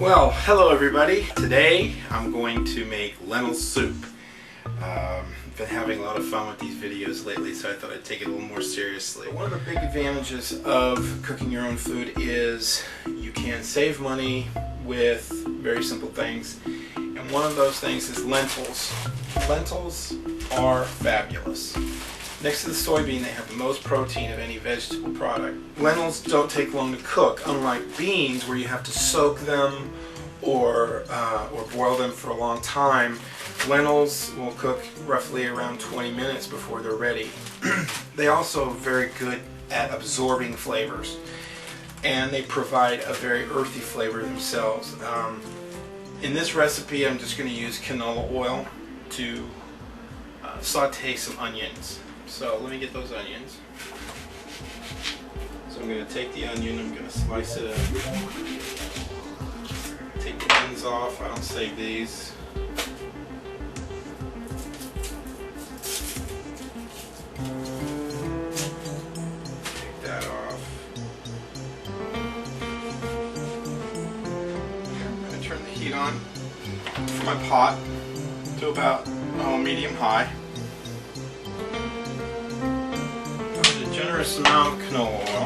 Well, hello everybody. Today I'm going to make lentil soup. I've been having a lot of fun with these videos lately, so I thought I'd take it a little more seriously. One of the big advantages of cooking your own food is you can save money with very simple things, and one of those things is lentils. Lentils are fabulous. Next to the soybean, they have the most protein of any vegetable product. Lentils don't take long to cook, unlike beans where you have to soak them or boil them for a long time. Lentils will cook roughly around 20 minutes before they're ready. They also are very good at absorbing flavors, and they provide a very earthy flavor themselves. In this recipe, I'm just going to use canola oil to saute some onions. So let me get those onions. So I'm going to take the onion, I'm going to slice it up. Take the ends off, I don't save these. Take that off. I'm going to turn the heat on for my pot to about medium high. Generous amount of canola oil.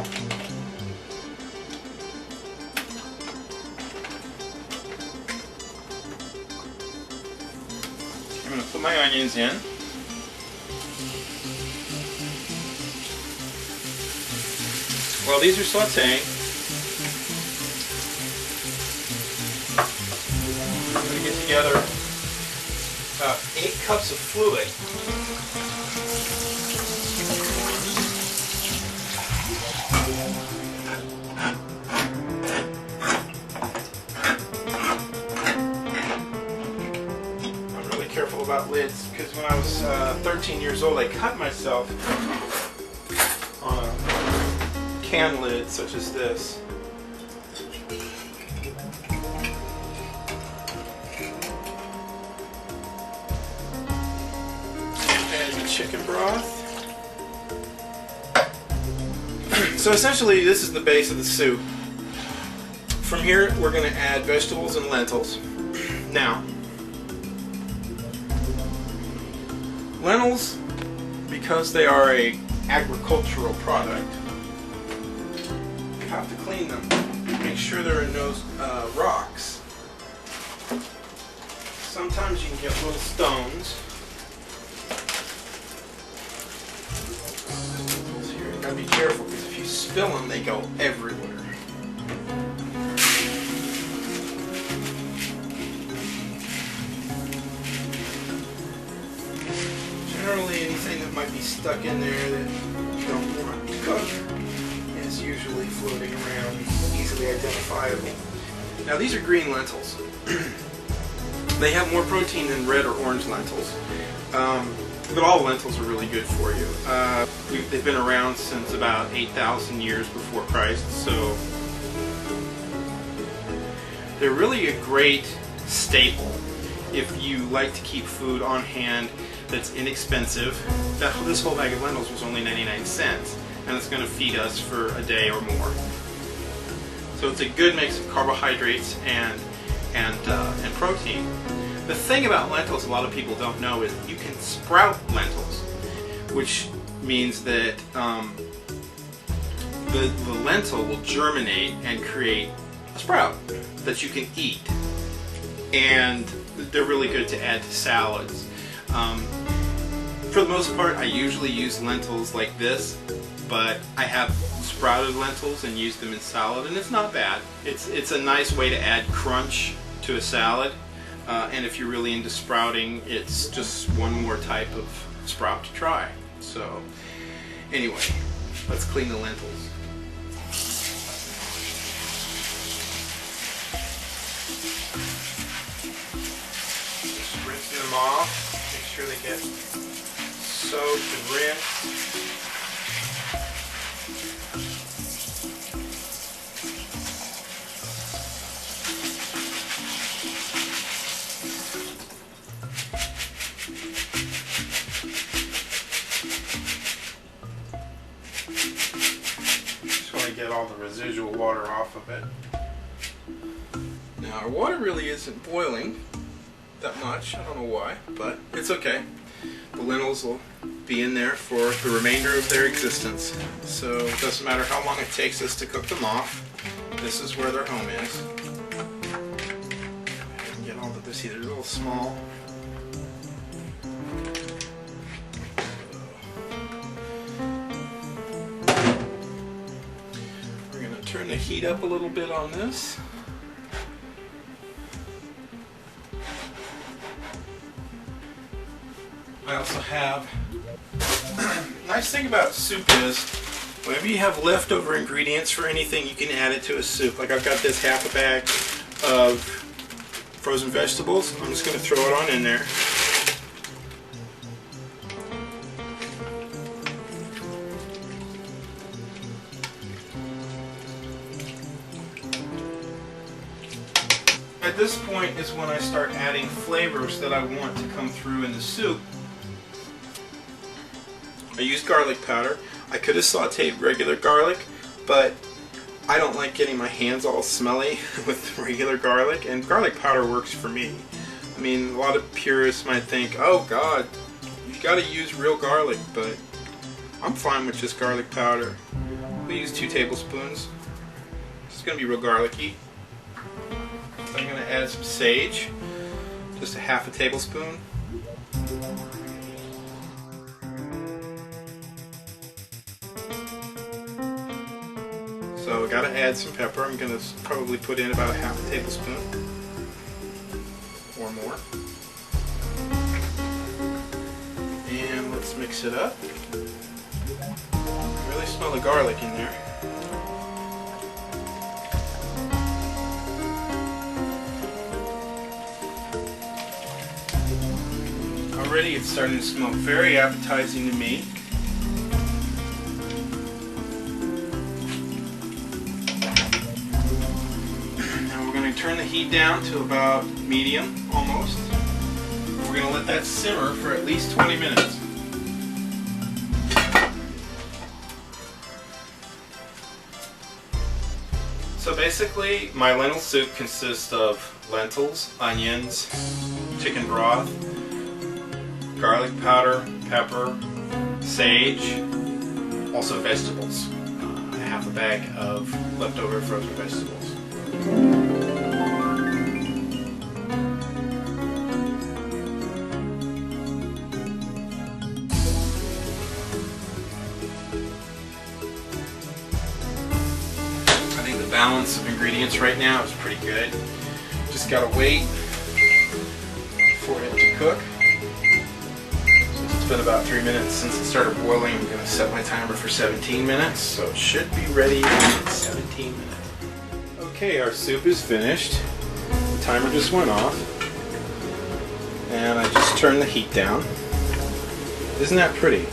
I'm going to put my onions in. While these are sauteing, I'm going to get together about 8 cups of fluid. Careful about lids, because when I was 13 years old I cut myself on a can lid such as this. Add the chicken broth. So essentially this is the base of the soup. From here we're going to add vegetables and lentils. Now, lentils, because they are an agricultural product, you have to clean them. Make sure there are no rocks. Sometimes you can get little stones. So you gotta be careful, because if you spill them, they go everywhere. Generally, anything that might be stuck in there that you don't want to cook is usually floating around, easily identifiable. Now these are green lentils. They have more protein than red or orange lentils, but all lentils are really good for you. They've been around since about 8,000 years before Christ, so they're really a great staple if you like to keep food on hand that's inexpensive. This whole bag of lentils was only 99 cents, and it's going to feed us for a day or more. So it's a good mix of carbohydrates and protein. The thing about lentils a lot of people don't know is you can sprout lentils, which means that the lentil will germinate and create a sprout that you can eat, and they're really good to add to salads. For the most part, I usually use lentils like this, but I have sprouted lentils and use them in salad, and it's not bad. It's a nice way to add crunch to a salad, and if you're really into sprouting, it's just one more type of sprout to try. So anyway, let's clean the lentils. Just rinsing them off. Make sure they get soaked and rinsed. Just want to get all the residual water off of it. Now Now our water really isn't boiling that much. I don't know why, but it's okay. The lentils will be in there for the remainder of their existence. So it doesn't matter how long it takes us to cook them off. This is where their home is. Get all the, see, they're a little small. We're going to turn the heat up a little bit on this. I also have, nice thing about soup is, whenever you have leftover ingredients for anything, you can add it to a soup. Like I've got this half a bag of frozen vegetables. I'm just going to throw it on in there. At this point is when I start adding flavors that I want to come through in the soup. I used garlic powder. I could have sauteed regular garlic, but I don't like getting my hands all smelly with regular garlic, and garlic powder works for me. I mean, a lot of purists might think, oh God, you gotta use real garlic, but I'm fine with just garlic powder. We use 2 tablespoons. It's gonna be real garlicky. So I'm gonna add some sage, just a half a tablespoon. So I gotta add some pepper. I'm gonna probably put in about a half a tablespoon or more. And let's mix it up. Really smell the garlic in there. Already it's starting to smell very appetizing to me. Turn the heat down to about medium, almost. We're going to let that simmer for at least 20 minutes. So basically, my lentil soup consists of lentils, onions, chicken broth, garlic powder, pepper, sage, also vegetables. Half a bag of leftover frozen vegetables. The balance of ingredients right now is pretty good. Just gotta wait for it to cook. Since it's been about 3 minutes since it started boiling, I'm gonna set my timer for 17 minutes, so it should be ready in 17 minutes. Okay, our soup is finished. The timer just went off, and I just turned the heat down. Isn't that pretty?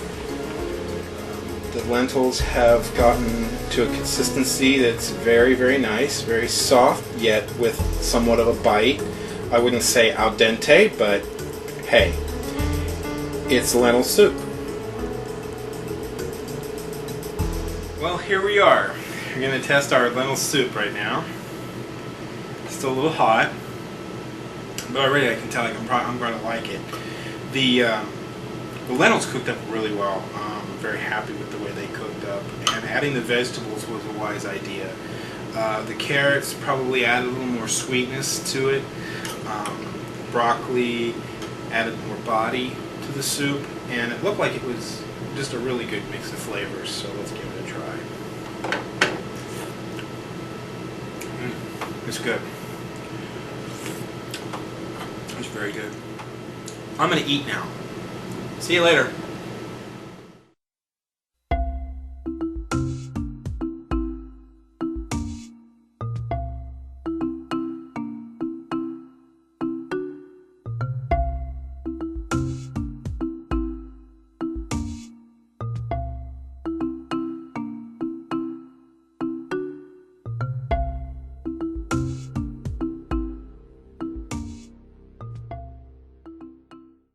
The lentils have gotten to a consistency that's very, very nice, very soft, yet with somewhat of a bite. I wouldn't say al dente, but hey, it's lentil soup. Well, here we are. We're going to test our lentil soup right now. It's still a little hot, but already I can tell I'm going to like it. The lentils cooked up really well. I'm very happy with the way they cooked up, and adding the vegetables was a wise idea. The carrots probably added a little more sweetness to it. Broccoli added more body to the soup, and it looked like it was just a really good mix of flavors, so let's give it a try. It's good. It's very good. I'm going to eat now. See you later.